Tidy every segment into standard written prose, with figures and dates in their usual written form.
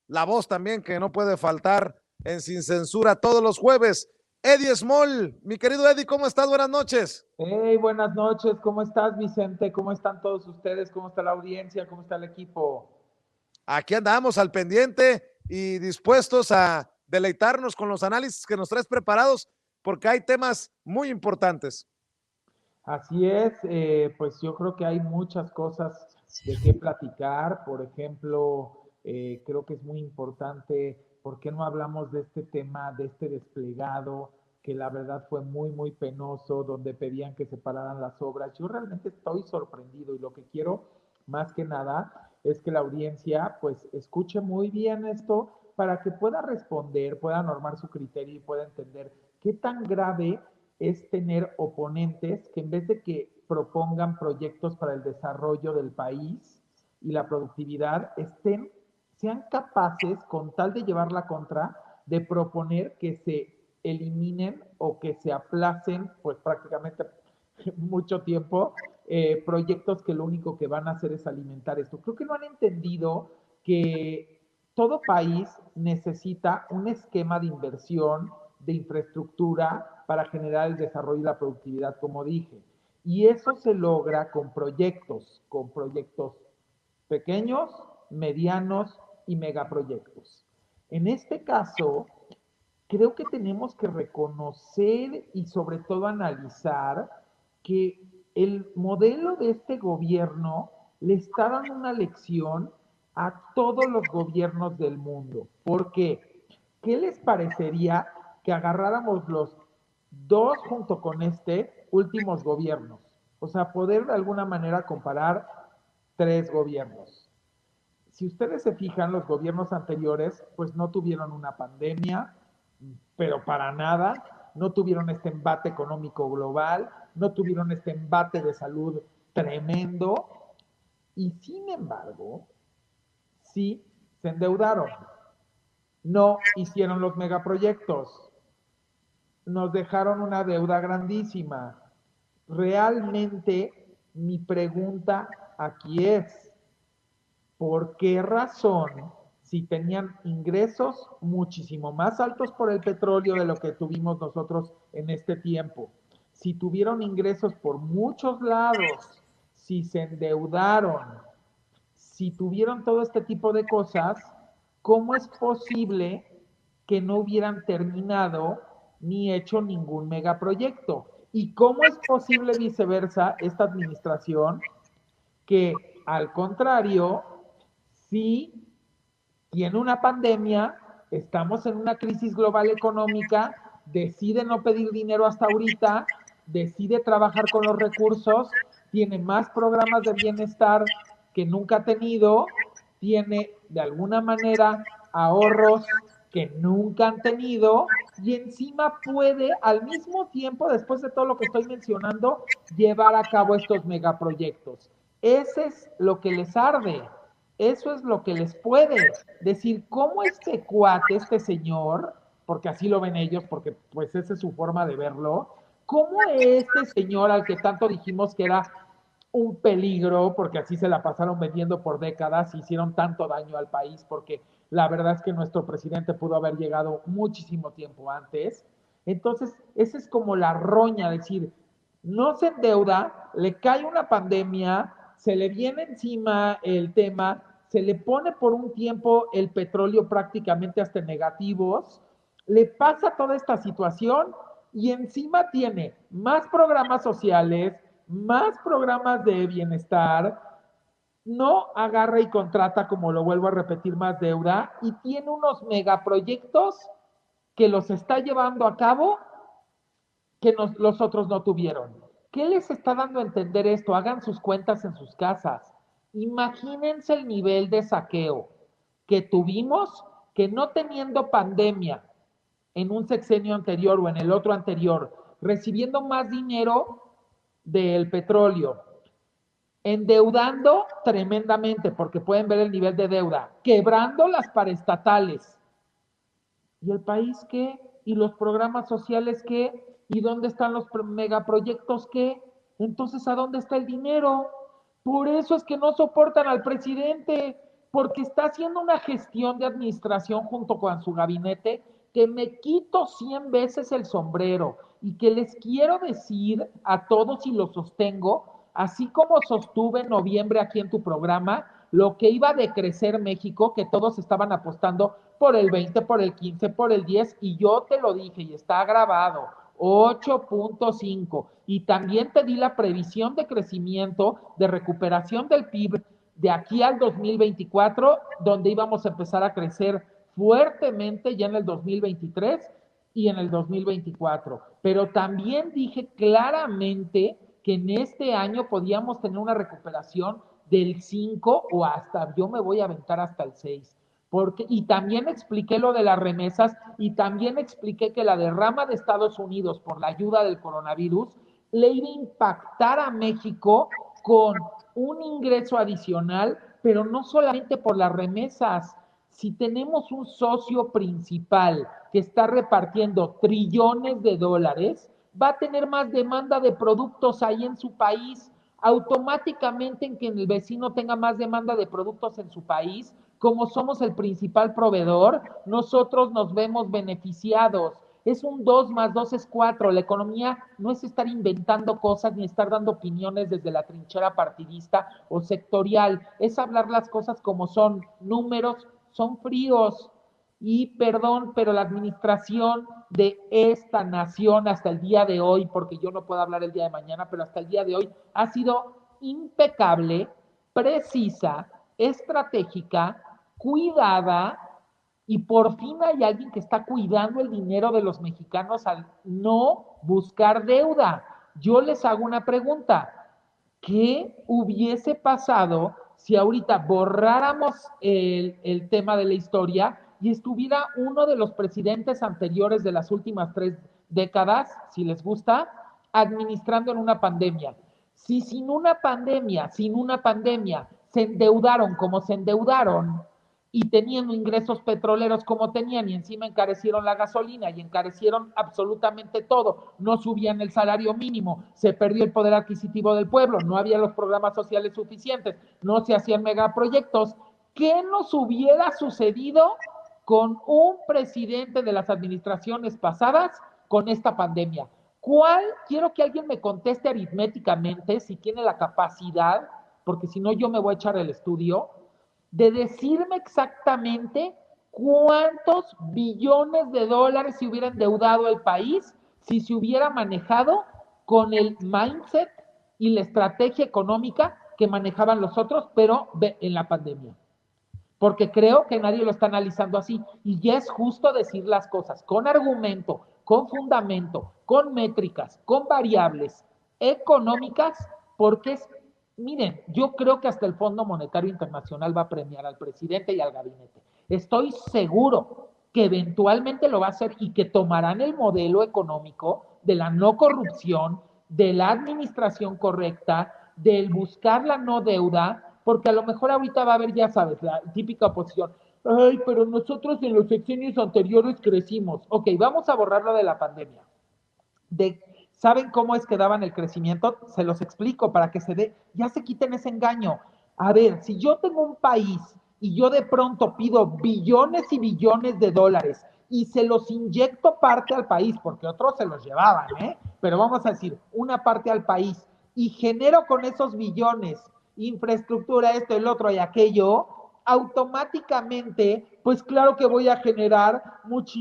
la voz también que no puede faltar en Sin Censura todos los jueves. Eddie Small, mi querido Eddie, ¿cómo estás? Buenas noches. Hey, buenas noches, ¿cómo estás, Vicente? ¿Cómo están todos ustedes? ¿Cómo está la audiencia? ¿Cómo está el equipo? Aquí andamos al pendiente y dispuestos a deleitarnos con los análisis que nos traes preparados porque hay temas muy importantes. Así es, pues yo creo que hay muchas cosas de qué platicar. Por ejemplo, creo que es muy importante, ¿por qué no hablamos de este tema, de este desplegado, que la verdad fue muy, muy penoso, donde pedían que se pararan las obras? Yo realmente estoy sorprendido y lo que quiero más que nada es que la audiencia pues escuche muy bien esto para que pueda responder, pueda normar su criterio y pueda entender qué tan grave es tener oponentes que en vez de que propongan proyectos para el desarrollo del país y la productividad, sean capaces, con tal de llevar la contra, de proponer que se eliminen o que se aplacen, pues prácticamente mucho tiempo, proyectos que lo único que van a hacer es alimentar esto. Creo que no han entendido que todo país necesita un esquema de inversión, de infraestructura para generar el desarrollo y la productividad, como dije. Y eso se logra con proyectos pequeños, medianos y megaproyectos. En este caso, creo que tenemos que reconocer y sobre todo analizar que el modelo de este gobierno le está dando una lección a todos los gobiernos del mundo. ¿Por qué? ¿Qué les parecería que agarráramos los dos junto con este últimos gobiernos? O sea, poder de alguna manera comparar tres gobiernos. Si ustedes se fijan, los gobiernos anteriores pues no tuvieron una pandemia, pero para nada, no tuvieron este embate económico global, no tuvieron este embate de salud tremendo y sin embargo, sí se endeudaron, no hicieron los megaproyectos, nos dejaron una deuda grandísima. Realmente mi pregunta aquí es, ¿por qué razón, si tenían ingresos muchísimo más altos por el petróleo de lo que tuvimos nosotros en este tiempo, si tuvieron ingresos por muchos lados, si se endeudaron, si tuvieron todo este tipo de cosas, ¿cómo es posible que no hubieran terminado ni hecho ningún megaproyecto? ¿Y cómo es posible viceversa esta administración que al contrario, sí tiene una pandemia, estamos en una crisis global económica, decide no pedir dinero hasta ahorita, decide trabajar con los recursos, tiene más programas de bienestar que nunca ha tenido, tiene de alguna manera ahorros que nunca han tenido y encima puede al mismo tiempo, después de todo lo que estoy mencionando, llevar a cabo estos megaproyectos. Ese es lo que les arde. Eso es lo que les puede decir cómo este cuate, este señor, porque así lo ven ellos, porque pues esa es su forma de verlo, cómo este señor al que tanto dijimos que era un peligro, porque así se la pasaron vendiendo por décadas, hicieron tanto daño al país, porque la verdad es que nuestro presidente pudo haber llegado muchísimo tiempo antes. Entonces, esa es como la roña, decir, no se endeuda, le cae una pandemia, se le viene encima el tema, se le pone por un tiempo el petróleo prácticamente hasta negativos, le pasa toda esta situación y encima tiene más programas sociales, más programas de bienestar, no agarra y contrata, como lo vuelvo a repetir, más deuda y tiene unos megaproyectos que los está llevando a cabo que los otros no tuvieron. ¿Qué les está dando a entender esto? Hagan sus cuentas en sus casas. Imagínense el nivel de saqueo que tuvimos que no teniendo pandemia en un sexenio anterior o en el otro anterior, recibiendo más dinero del petróleo, endeudando tremendamente, porque pueden ver el nivel de deuda, quebrando las paraestatales, ¿y el país qué? ¿Y los programas sociales qué? ¿Y dónde están los megaproyectos qué? Entonces, ¿a dónde está el dinero? Por eso es que no soportan al presidente, porque está haciendo una gestión de administración junto con su gabinete que me quito 100 veces el sombrero y que les quiero decir a todos y lo sostengo, así como sostuve en noviembre aquí en tu programa, lo que iba a decrecer México, que todos estaban apostando por el 20, por el 15, por el 10, y yo te lo dije y está grabado, 8.5. Y también te di la previsión de crecimiento, de recuperación del PIB de aquí al 2024, donde íbamos a empezar a crecer fuertemente ya en el 2023 y en el 2024. Pero también dije claramente que en este año podíamos tener una recuperación del 5 o hasta, yo me voy a aventar hasta el 6. Porque, y también expliqué lo de las remesas y también expliqué que la derrama de Estados Unidos por la ayuda del coronavirus le iba a impactar a México con un ingreso adicional, pero no solamente por las remesas. Si tenemos un socio principal que está repartiendo trillones de dólares, va a tener más demanda de productos ahí en su país. Automáticamente en que el vecino tenga más demanda de productos en su país, como somos el principal proveedor, nosotros nos vemos beneficiados. Es un 2 más 2 es 4. La economía no es estar inventando cosas ni estar dando opiniones desde la trinchera partidista o sectorial. Es hablar las cosas como son. Números son fríos. Y perdón, pero la administración de esta nación hasta el día de hoy, porque yo no puedo hablar el día de mañana, pero hasta el día de hoy ha sido impecable, precisa, estratégica, cuidada, y por fin hay alguien que está cuidando el dinero de los mexicanos al no buscar deuda. Yo les hago una pregunta. ¿Qué hubiese pasado si ahorita borráramos el tema de la historia y estuviera uno de los presidentes anteriores de las últimas 3 décadas, si les gusta, administrando en una pandemia? Si sin una pandemia, se endeudaron como se endeudaron y teniendo ingresos petroleros como tenían y encima encarecieron la gasolina y encarecieron absolutamente todo, no subían el salario mínimo, se perdió el poder adquisitivo del pueblo, no había los programas sociales suficientes, no se hacían megaproyectos, ¿qué nos hubiera sucedido con un presidente de las administraciones pasadas con esta pandemia? ¿Cuál? Quiero que alguien me conteste aritméticamente si tiene la capacidad, porque si no yo me voy a echar el estudio, de decirme exactamente cuántos billones de dólares se hubiera endeudado el país si se hubiera manejado con el mindset y la estrategia económica que manejaban los otros, pero en la pandemia. Porque creo que nadie lo está analizando así. Y ya es justo decir las cosas con argumento, con fundamento, con métricas, con variables económicas, porque es, miren, yo creo que hasta el Fondo Monetario Internacional va a premiar al presidente y al gabinete. Estoy seguro que eventualmente lo va a hacer y que tomarán el modelo económico de la no corrupción, de la administración correcta, del buscar la no deuda, porque a lo mejor ahorita va a haber, ya sabes, la típica oposición. Ay, pero nosotros en los sexenios anteriores crecimos. Ok, vamos a borrarlo de la pandemia. ¿Saben cómo es que daban el crecimiento? Se los explico para que ya se quiten ese engaño. A ver, si yo tengo un país y yo de pronto pido billones y billones de dólares y se los inyecto parte al país, porque otros se los llevaban, pero vamos a decir, una parte al país, y genero con esos billones infraestructura, esto, el otro y aquello, automáticamente, pues claro que voy a generar mucho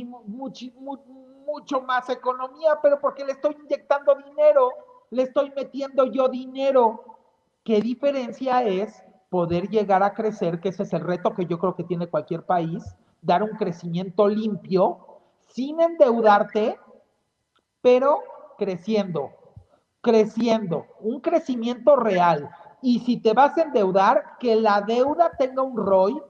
más economía, pero porque le estoy inyectando dinero, le estoy metiendo yo dinero. ¿Qué diferencia es poder llegar a crecer, que ese es el reto que yo creo que tiene cualquier país, dar un crecimiento limpio, sin endeudarte, pero creciendo, un crecimiento real. Y si te vas a endeudar, que la deuda tenga un ROI,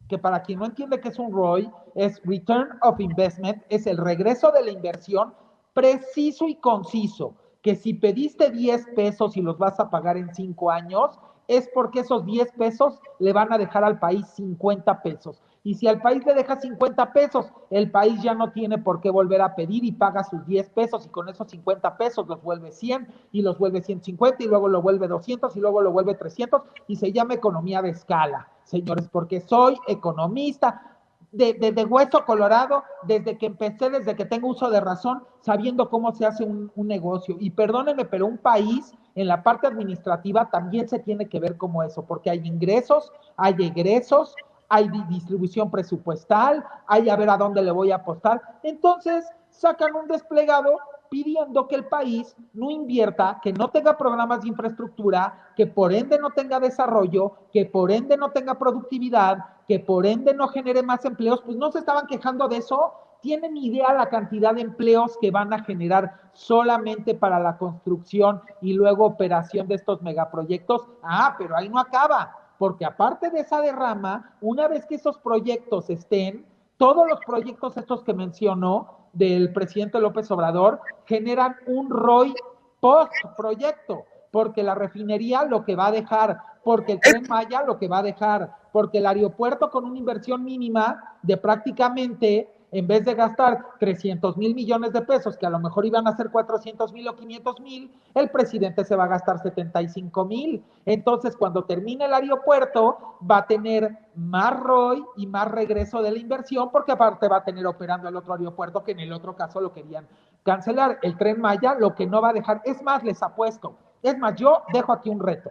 que para quien no entiende qué es un ROI, es Return of Investment, es el regreso de la inversión preciso y conciso, que si pediste 10 pesos y los vas a pagar en 5 años, es porque esos 10 pesos le van a dejar al país 50 pesos. Y si al país le deja 50 pesos, el país ya no tiene por qué volver a pedir y paga sus 10 pesos y con esos 50 pesos los vuelve 100 y los vuelve 150 y luego lo vuelve 200 y luego lo vuelve 300 y se llama economía de escala. señores, porque soy economista de hueso colorado, desde que empecé, desde que tengo uso de razón, sabiendo cómo se hace un negocio. Y perdónenme, pero un país en la parte administrativa también se tiene que ver como eso, porque hay ingresos, hay egresos, hay distribución presupuestal, hay a ver a dónde le voy a apostar. Entonces sacan un desplegado pidiendo que el país no invierta, que no tenga programas de infraestructura, que por ende no tenga desarrollo, que por ende no tenga productividad, que por ende no genere más empleos. Pues no se estaban quejando de eso. ¿Tienen idea la cantidad de empleos que van a generar solamente para la construcción y luego operación de estos megaproyectos? Ah, pero ahí no acaba, porque aparte de esa derrama, una vez que esos proyectos estén, todos los proyectos estos que mencionó del presidente López Obrador generan un ROI post-proyecto, porque la refinería lo que va a dejar, porque el Tren Maya lo que va a dejar, porque el aeropuerto con una inversión mínima de prácticamente, en vez de gastar 300,000 millones de pesos, que a lo mejor iban a ser 400,000 o 500,000, el presidente se va a gastar 75,000. Entonces, cuando termine el aeropuerto, va a tener más ROI y más regreso de la inversión, porque aparte va a tener operando el otro aeropuerto, que en el otro caso lo querían cancelar. El Tren Maya lo que no va a dejar, es más, les apuesto, es más, yo dejo aquí un reto.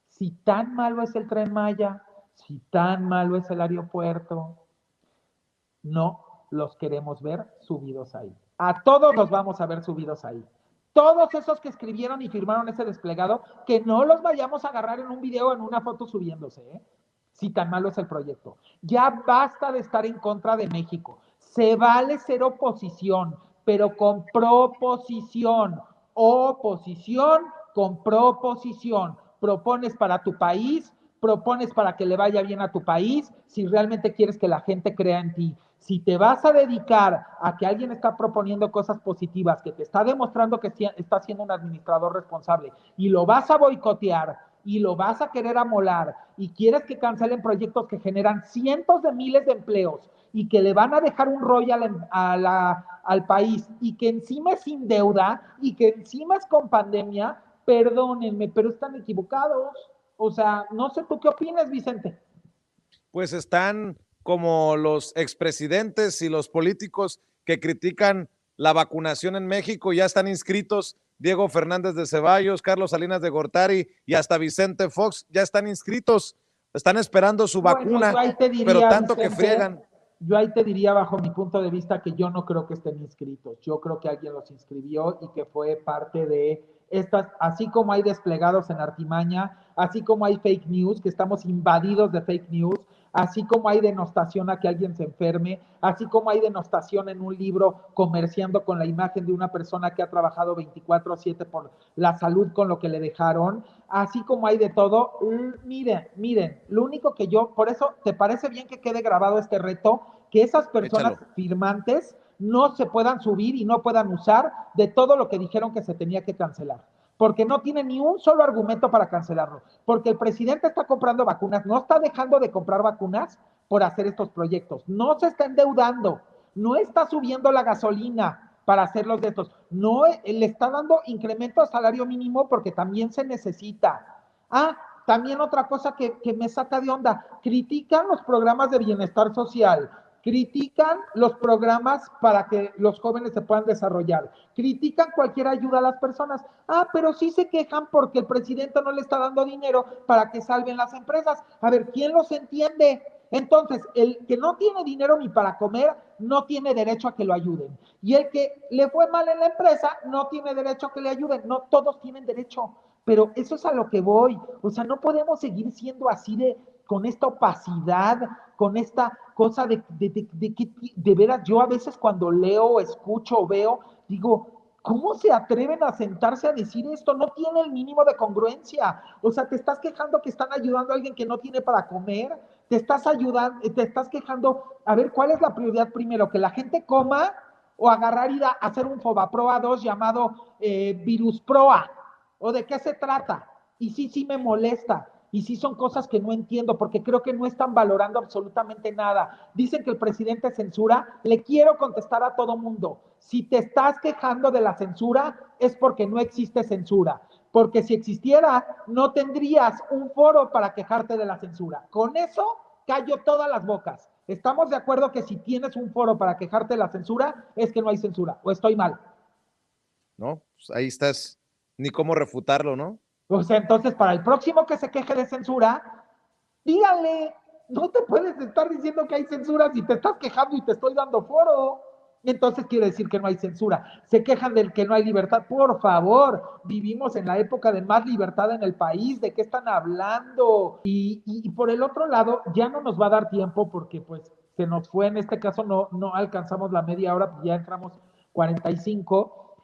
Si tan malo es el Tren Maya, si tan malo es el aeropuerto, no los queremos ver subidos ahí. A todos los vamos a ver subidos ahí. Todos esos que escribieron y firmaron ese desplegado, que no los vayamos a agarrar en un video o en una foto subiéndose, ¿eh? Si tan malo es el proyecto. Ya basta de estar en contra de México. Se vale ser oposición, pero con proposición. Oposición con proposición. Propones para tu país, propones para que le vaya bien a tu país, si realmente quieres que la gente crea en ti. Si te vas a dedicar a que alguien está proponiendo cosas positivas, que te está demostrando que está siendo un administrador responsable y lo vas a boicotear y lo vas a querer amolar y quieres que cancelen proyectos que generan cientos de miles de empleos y que le van a dejar un royal al país y que encima es sin deuda y que encima es con pandemia, perdónenme, pero están equivocados. O sea, no sé tú qué opinas, Vicente. Pues están como los expresidentes y los políticos que critican la vacunación en México, ya están inscritos Diego Fernández de Ceballos, Carlos Salinas de Gortari y hasta Vicente Fox, ya están inscritos, están esperando su vacuna, Yo ahí te diría, pero tanto Vicente, que friegan. yo ahí te diría, bajo mi punto de vista, que yo no creo que estén inscritos. Yo creo que alguien los inscribió y que fue parte de estas, así como hay desplegados en artimaña, así como hay fake news, que estamos invadidos de fake news, así como hay denostación a que alguien se enferme, así como hay denostación en un libro comerciando con la imagen de una persona que ha trabajado 24/7 por la salud con lo que le dejaron, así como hay de todo. Miren, lo único que yo, por eso, ¿te parece bien que quede grabado este reto? Que esas personas Échalo. firmantes no se puedan subir y no puedan usar de todo lo que dijeron que se tenía que cancelar, porque no tiene ni un solo argumento para cancelarlo, porque el presidente está comprando vacunas, no está dejando de comprar vacunas por hacer estos proyectos, no se está endeudando, no está subiendo la gasolina para hacerlos de estos, no le está dando incremento al salario mínimo porque también se necesita. Ah, también otra cosa que me saca de onda, critican los programas de bienestar social, critican los programas para que los jóvenes se puedan desarrollar, critican cualquier ayuda a las personas. Ah, pero sí se quejan porque el presidente no le está dando dinero para que salven las empresas. A ver, ¿quién los entiende? Entonces, el que no tiene dinero ni para comer, no tiene derecho a que lo ayuden. Y el que le fue mal en la empresa, no tiene derecho a que le ayuden. No todos tienen derecho. Pero eso es a lo que voy. O sea, no podemos seguir siendo así con esta opacidad, con esta cosa de veras, yo a veces cuando leo, escucho o veo, digo, ¿cómo se atreven a sentarse a decir esto? No tiene el mínimo de congruencia. O sea, te estás quejando que están ayudando a alguien que no tiene para comer, te estás ayudando, te estás quejando, a ver, ¿cuál es la prioridad primero? ¿Que la gente coma o agarrar y hacer un Fobaproa 2 llamado Virus Proa? ¿O de qué se trata? Y sí me molesta. Y sí son cosas que no entiendo, porque creo que no están valorando absolutamente nada. Dicen que el presidente censura. Le quiero contestar a todo mundo. Si te estás quejando de la censura, es porque no existe censura. porque si existiera, no tendrías un foro para quejarte de la censura. Con eso callo todas las bocas. ¿Estamos de acuerdo que si tienes un foro para quejarte de la censura, es que no hay censura? ¿O estoy mal? ¿No? Pues ahí estás, ni cómo refutarlo, ¿no? O sea, entonces, para el próximo que se queje de censura, díganle, no te puedes estar diciendo que hay censura si te estás quejando y te estoy dando foro. Entonces quiere decir que no hay censura. Se quejan del que no hay libertad. Por favor, vivimos en la época de más libertad en el país. ¿De qué están hablando? Y por el otro lado, ya no nos va a dar tiempo porque pues se nos fue, en este caso no alcanzamos la media hora, ya entramos 45.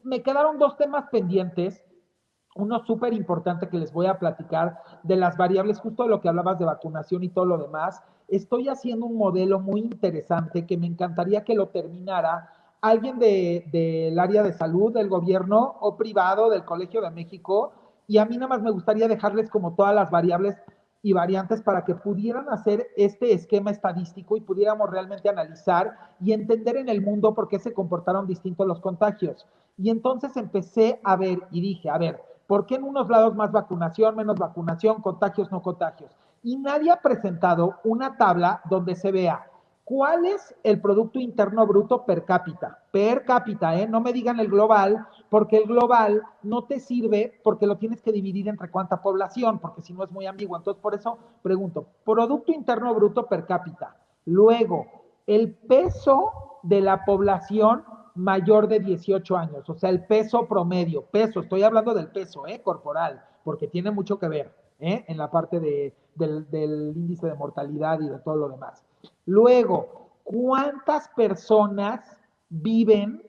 Me quedaron dos temas pendientes, uno súper importante que les voy a platicar de las variables, justo de lo que hablabas de vacunación y todo lo demás. Estoy haciendo un modelo muy interesante que me encantaría que lo terminara alguien del área de salud, del gobierno o privado, del Colegio de México, y a mí nada más me gustaría dejarles como todas las variables y variantes para que pudieran hacer este esquema estadístico y pudiéramos realmente analizar y entender en el mundo por qué se comportaron distintos los contagios. Y entonces empecé a ver y dije, a ver, ¿por qué en unos lados más vacunación, menos vacunación, contagios, no contagios? Y nadie ha presentado una tabla donde se vea cuál es el Producto Interno Bruto per cápita, ¿eh? No me digan el global, porque el global no te sirve porque lo tienes que dividir entre cuánta población, porque si no es muy ambiguo. Entonces, por eso pregunto, Producto Interno Bruto per cápita. Luego, el peso de la población mayor de 18 años, o sea, el peso promedio, estoy hablando del peso corporal, porque tiene mucho que ver en la parte del índice de mortalidad y de todo lo demás. Luego, ¿cuántas personas viven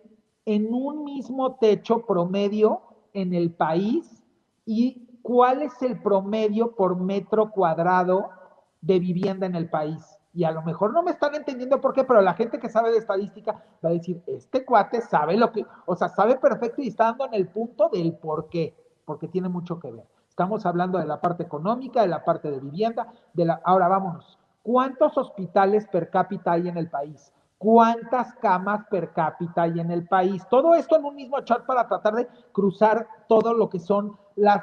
en un mismo techo promedio en el país? ¿Y cuál es el promedio por metro cuadrado de vivienda en el país? Y a lo mejor no me están entendiendo por qué, pero la gente que sabe de estadística va a decir, este cuate sabe lo que, o sea, sabe perfecto y está dando en el punto del por qué, porque tiene mucho que ver. Estamos hablando de la parte económica, de la parte de vivienda, ahora vámonos. ¿Cuántos hospitales per cápita hay en el país? ¿Cuántas camas per cápita hay en el país? Todo esto en un mismo chat para tratar de cruzar todo lo que son las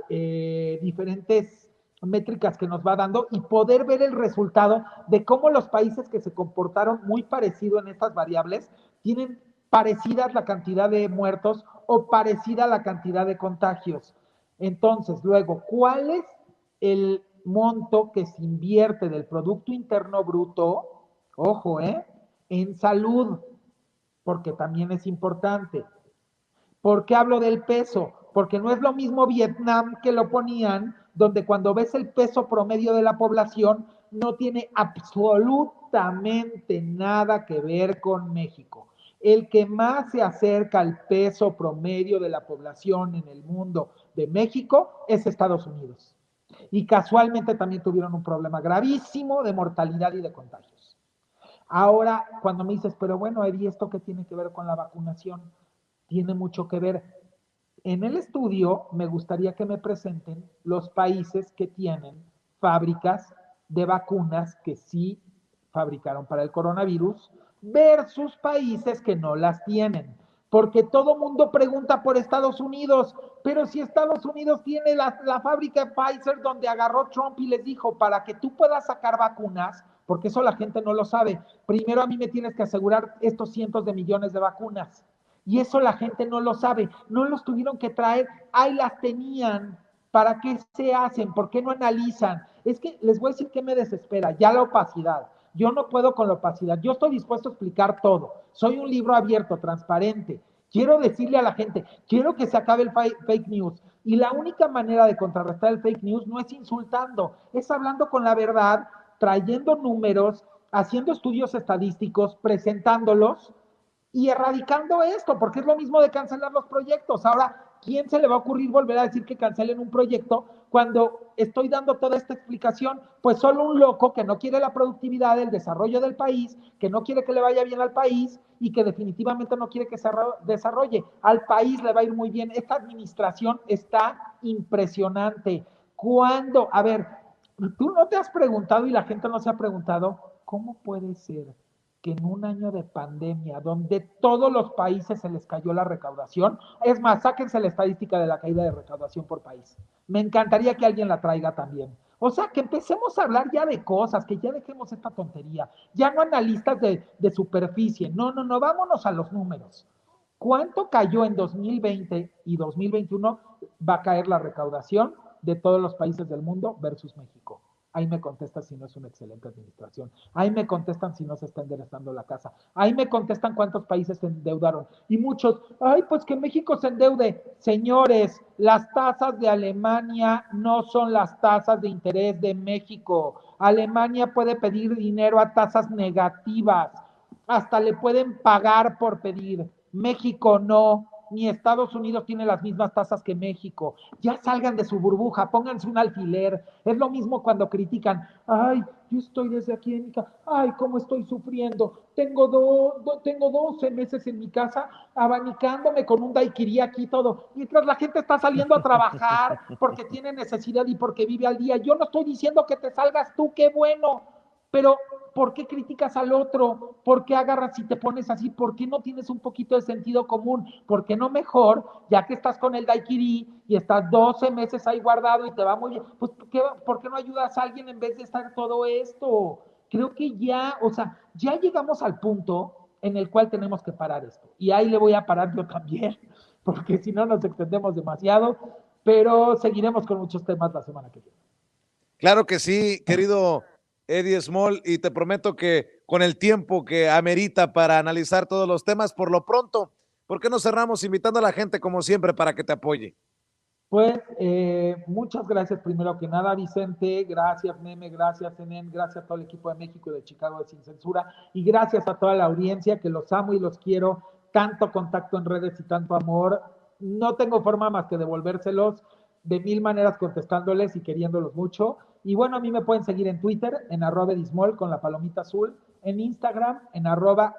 diferentes métricas que nos va dando y poder ver el resultado de cómo los países que se comportaron muy parecido en estas variables tienen parecidas la cantidad de muertos o parecida la cantidad de contagios. Entonces, luego, ¿cuál es el monto que se invierte del Producto Interno Bruto? Ojo, en salud, porque también es importante. ¿Por qué hablo del peso? Porque no es lo mismo Vietnam que lo ponían, donde cuando ves el peso promedio de la población no tiene absolutamente nada que ver con México. El que más se acerca al peso promedio de la población en el mundo de México es Estados Unidos. Y casualmente también tuvieron un problema gravísimo de mortalidad y de contagios. Ahora, cuando me dices, pero bueno, Eddie, ¿esto qué tiene que ver con la vacunación? Tiene mucho que ver. En el estudio me gustaría que me presenten los países que tienen fábricas de vacunas que sí fabricaron para el coronavirus versus países que no las tienen. Porque todo mundo pregunta por Estados Unidos, pero si Estados Unidos tiene la fábrica de Pfizer donde agarró Trump y les dijo, para que tú puedas sacar vacunas, porque eso la gente no lo sabe, primero a mí me tienes que asegurar estos cientos de millones de vacunas. Y eso la gente no lo sabe, no los tuvieron que traer, ahí las tenían. ¿Para qué se hacen? ¿Por qué no analizan? Es que les voy a decir que me desespera, ya la opacidad. Yo no puedo con la opacidad, yo estoy dispuesto a explicar todo. Soy un libro abierto, transparente. Quiero decirle a la gente, quiero que se acabe el fake news. Y la única manera de contrarrestar el fake news no es insultando, es hablando con la verdad, trayendo números, haciendo estudios estadísticos, presentándolos y erradicando esto, porque es lo mismo de cancelar los proyectos. Ahora, ¿quién se le va a ocurrir volver a decir que cancelen un proyecto cuando estoy dando toda esta explicación? Pues solo un loco que no quiere la productividad, el desarrollo del país, que no quiere que le vaya bien al país y que definitivamente no quiere que se desarrolle. Al país le va a ir muy bien. Esta administración está impresionante. ¿Cuándo? A ver, tú no te has preguntado y la gente no se ha preguntado, ¿cómo puede ser que en un año de pandemia, donde todos los países se les cayó la recaudación, es más, sáquense la estadística de la caída de recaudación por país. Me encantaría que alguien la traiga también. O sea, que empecemos a hablar ya de cosas, que ya dejemos esta tontería, ya no analistas de superficie, no, vámonos a los números. ¿Cuánto cayó en 2020 y 2021 va a caer la recaudación de todos los países del mundo versus México? Ahí me contestan si no es una excelente administración. Ahí me contestan si no se está enderezando la casa. Ahí me contestan cuántos países se endeudaron. Y muchos, ay, pues que México se endeude. Señores, las tasas de Alemania no son las tasas de interés de México. Alemania puede pedir dinero a tasas negativas. Hasta le pueden pagar por pedir. México no, ni Estados Unidos tiene las mismas tasas que México. Ya salgan de su burbuja, pónganse un alfiler. Es lo mismo cuando critican, ay, yo estoy desde aquí en mi casa, ay, cómo estoy sufriendo. Tengo 12 meses en mi casa abanicándome con un daiquiri aquí todo, mientras la gente está saliendo a trabajar porque tiene necesidad y porque vive al día. Yo no estoy diciendo que te salgas tú, qué bueno, pero ¿por qué criticas al otro? ¿Por qué agarras y te pones así? ¿Por qué no tienes un poquito de sentido común? ¿Por qué no mejor, ya que estás con el daiquiri y estás 12 meses ahí guardado y te va muy bien, pues ¿por qué no ayudas a alguien en vez de estar todo esto? Creo que ya, o sea, ya llegamos al punto en el cual tenemos que parar esto. Y ahí le voy a parar yo también, porque si no nos extendemos demasiado, pero seguiremos con muchos temas la semana que viene. Claro que sí, querido Eddie Small, y te prometo que con el tiempo que amerita para analizar todos los temas, por lo pronto, ¿por qué no cerramos invitando a la gente como siempre para que te apoye? Pues muchas gracias primero que nada, Vicente, gracias Meme, gracias Enen, gracias a todo el equipo de México y de Chicago de Sin Censura y gracias a toda la audiencia que los amo y los quiero, tanto contacto en redes y tanto amor. No tengo forma más que devolvérselos de mil maneras contestándoles y queriéndolos mucho. Y bueno, a mí me pueden seguir en Twitter, en @edismol con la palomita azul, en Instagram, en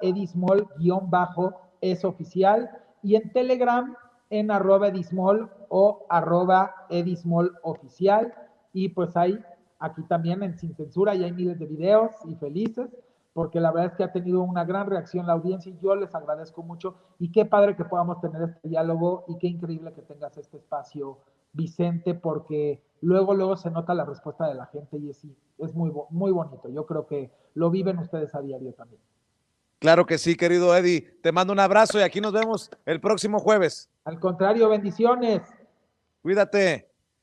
@edismol_es oficial y en Telegram en @edismol o @edismol oficial. Y pues hay aquí también en Sin Censura y hay miles de videos y felices porque la verdad es que ha tenido una gran reacción la audiencia y yo les agradezco mucho y qué padre que podamos tener este diálogo y qué increíble que tengas este espacio, Vicente, porque luego se nota la respuesta de la gente y es muy bonito. Yo creo que lo viven ustedes a diario también. Claro que sí, querido Eddie. Te mando un abrazo y aquí nos vemos el próximo jueves. Al contrario, bendiciones. Cuídate.